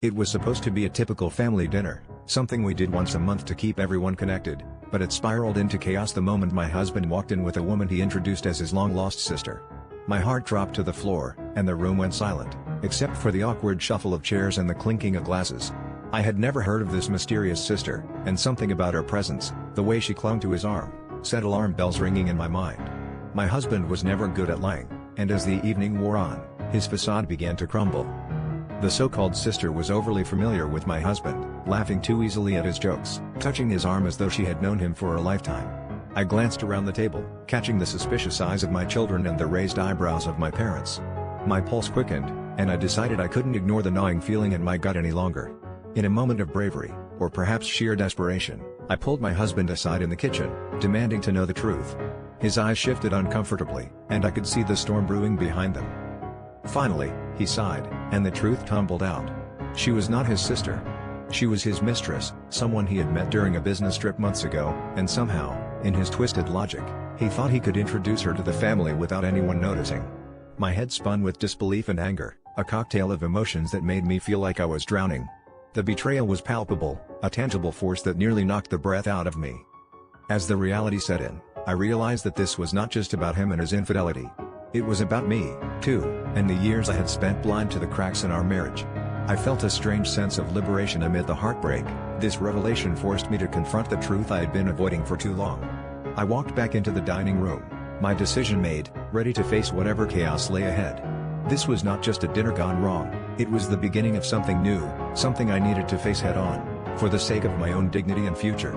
It was supposed to be a typical family dinner, something we did once a month to keep everyone connected, but it spiraled into chaos the moment my husband walked in with a woman he introduced as his long-lost sister. My heart dropped to the floor, and the room went silent, except for the awkward shuffle of chairs and the clinking of glasses. I had never heard of this mysterious sister, and something about her presence, the way she clung to his arm, set alarm bells ringing in my mind. My husband was never good at lying, and as the evening wore on, his facade began to crumble. The so-called sister was overly familiar with my husband, laughing too easily at his jokes, touching his arm as though she had known him for a lifetime. I glanced around the table, catching the suspicious eyes of my children and the raised eyebrows of my parents. My pulse quickened, and I decided I couldn't ignore the gnawing feeling in my gut any longer. In a moment of bravery, or perhaps sheer desperation, I pulled my husband aside in the kitchen, demanding to know the truth. His eyes shifted uncomfortably, and I could see the storm brewing behind them. Finally, he sighed, and the truth tumbled out. She was not his sister. She was his mistress, someone he had met during a business trip months ago, and somehow, in his twisted logic, he thought he could introduce her to the family without anyone noticing. My head spun with disbelief and anger, a cocktail of emotions that made me feel like I was drowning. The betrayal was palpable, a tangible force that nearly knocked the breath out of me. As the reality set in, I realized that this was not just about him and his infidelity. It was about me, too, and the years I had spent blind to the cracks in our marriage. I felt a strange sense of liberation amid the heartbreak. This revelation forced me to confront the truth I had been avoiding for too long. I walked back into the dining room, my decision made, ready to face whatever chaos lay ahead. This was not just a dinner gone wrong, it was the beginning of something new, something I needed to face head-on, for the sake of my own dignity and future.